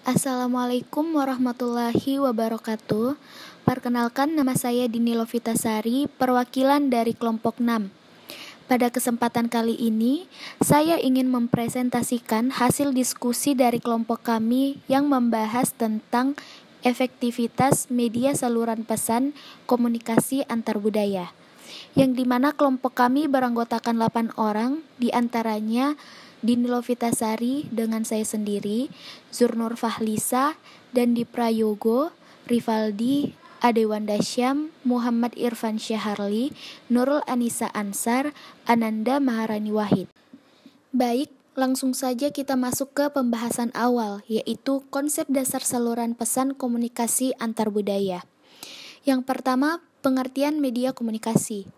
Assalamualaikum warahmatullahi wabarakatuh. Perkenalkan, nama saya Dini Lovitasari, perwakilan dari kelompok 6. Pada kesempatan kali ini, saya ingin mempresentasikan hasil diskusi dari kelompok kami yang membahas tentang efektivitas media saluran pesan komunikasi antar budaya, yang dimana kelompok kami beranggotakan 8 orang, diantaranya Dini Lovitasari dengan saya sendiri, Zurnur Fahlisa, Dandi Prayogo, Rivaldi, Adewanda Syam, Muhammad Irfan Syaharli, Nurul Anissa Ansar, Ananda Maharani Wahid. Baik, langsung saja kita masuk ke pembahasan awal, yaitu konsep dasar saluran pesan komunikasi antar budaya. Yang pertama, pengertian media komunikasi.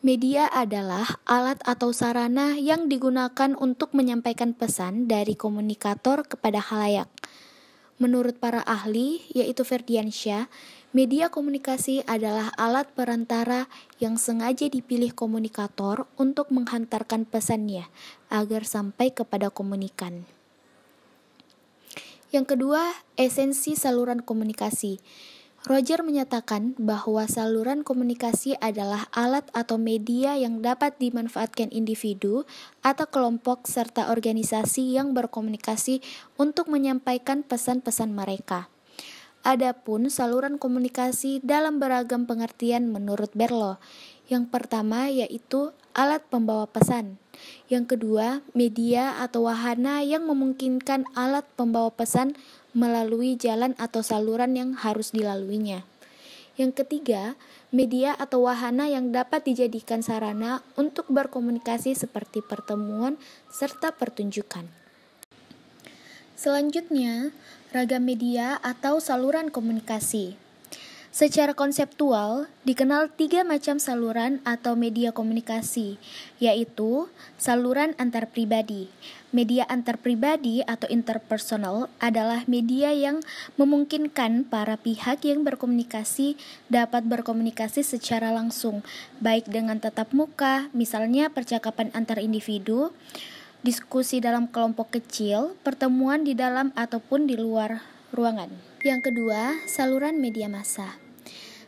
Media adalah alat atau sarana yang digunakan untuk menyampaikan pesan dari komunikator kepada khalayak. Menurut para ahli, yaitu Ferdiansyah, media komunikasi adalah alat perantara yang sengaja dipilih komunikator untuk menghantarkan pesannya agar sampai kepada komunikan. Yang kedua, esensi saluran komunikasi. Roger menyatakan bahwa saluran komunikasi adalah alat atau media yang dapat dimanfaatkan individu atau kelompok serta organisasi yang berkomunikasi untuk menyampaikan pesan-pesan mereka. Adapun saluran komunikasi dalam beragam pengertian menurut Berlo. Yang pertama yaitu alat pembawa pesan. Yang kedua, media atau wahana yang memungkinkan alat pembawa pesan melalui jalan atau saluran yang harus dilaluinya. Yang ketiga, media atau wahana yang dapat dijadikan sarana untuk berkomunikasi seperti pertemuan serta pertunjukan. Selanjutnya, ragam media atau saluran komunikasi. Secara konseptual, dikenal 3 macam saluran atau media komunikasi, yaitu saluran antar pribadi. Media antar pribadi atau interpersonal adalah media yang memungkinkan para pihak yang berkomunikasi dapat berkomunikasi secara langsung, baik dengan tatap muka, misalnya percakapan antar individu, diskusi dalam kelompok kecil, pertemuan di dalam ataupun di luar ruangan. Yang kedua, saluran media massa.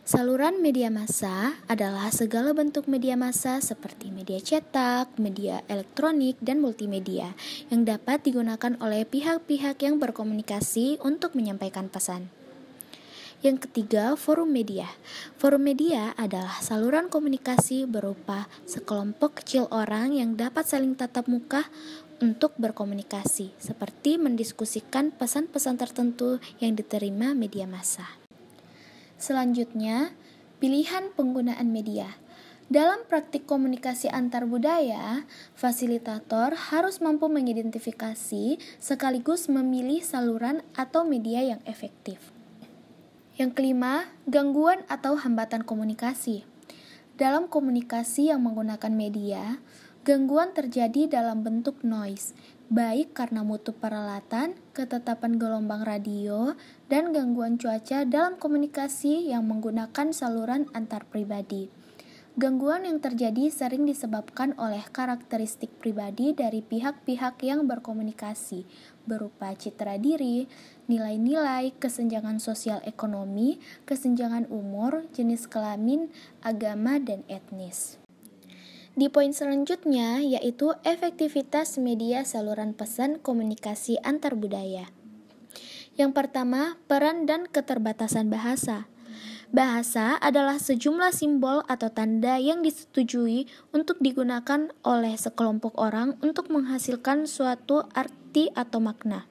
Saluran media massa adalah segala bentuk media massa seperti media cetak, media elektronik, dan multimedia yang dapat digunakan oleh pihak-pihak yang berkomunikasi untuk menyampaikan pesan. Yang ketiga, forum media. Forum media adalah saluran komunikasi berupa sekelompok kecil orang yang dapat saling tatap muka untuk berkomunikasi, seperti mendiskusikan pesan-pesan tertentu yang diterima media massa. Selanjutnya, pilihan penggunaan media. Dalam praktik komunikasi antar budaya, fasilitator harus mampu mengidentifikasi sekaligus memilih saluran atau media yang efektif. Yang kelima, gangguan atau hambatan komunikasi. Dalam komunikasi yang menggunakan media, gangguan terjadi dalam bentuk noise, baik karena mutu peralatan, ketetapan gelombang radio, dan gangguan cuaca dalam komunikasi yang menggunakan saluran antar pribadi. Gangguan yang terjadi sering disebabkan oleh karakteristik pribadi dari pihak-pihak yang berkomunikasi, berupa citra diri, nilai-nilai, kesenjangan sosial ekonomi, kesenjangan umur, jenis kelamin, agama, dan etnis. Di poin selanjutnya yaitu efektivitas media saluran pesan komunikasi antar budaya. Yang pertama, peran dan keterbatasan bahasa. Bahasa adalah sejumlah simbol atau tanda yang disetujui untuk digunakan oleh sekelompok orang untuk menghasilkan suatu arti atau makna.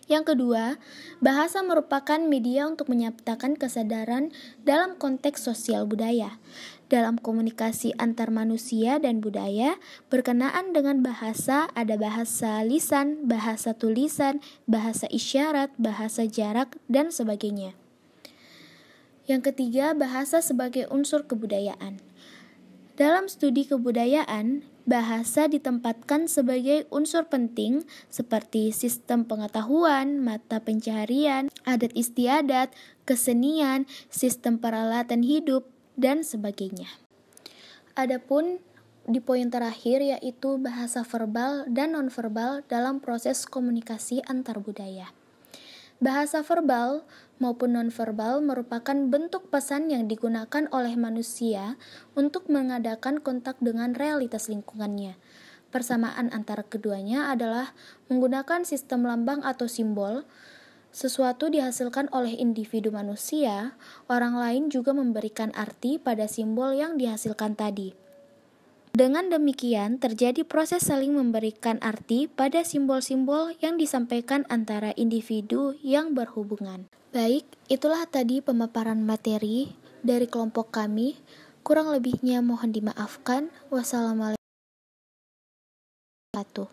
Yang kedua, bahasa merupakan media untuk menyatakan kesadaran dalam konteks sosial budaya. Dalam komunikasi antar manusia dan budaya, berkenaan dengan bahasa ada bahasa lisan, bahasa tulisan, bahasa isyarat, bahasa jarak, dan sebagainya. Yang ketiga, bahasa sebagai unsur kebudayaan. Dalam studi kebudayaan, bahasa ditempatkan sebagai unsur penting seperti sistem pengetahuan, mata pencaharian, adat istiadat, kesenian, sistem peralatan hidup, dan sebagainya. Adapun di poin terakhir, yaitu bahasa verbal dan nonverbal dalam proses komunikasi antar budaya. Bahasa verbal maupun nonverbal merupakan bentuk pesan yang digunakan oleh manusia untuk mengadakan kontak dengan realitas lingkungannya. Persamaan antara keduanya adalah menggunakan sistem lambang atau simbol. Sesuatu dihasilkan oleh individu manusia, orang lain juga memberikan arti pada simbol yang dihasilkan tadi. Dengan demikian, terjadi proses saling memberikan arti pada simbol-simbol yang disampaikan antara individu yang berhubungan. Baik, itulah tadi pemaparan materi dari kelompok kami. Kurang lebihnya mohon dimaafkan. Wassalamualaikum warahmatullahi wabarakatuh.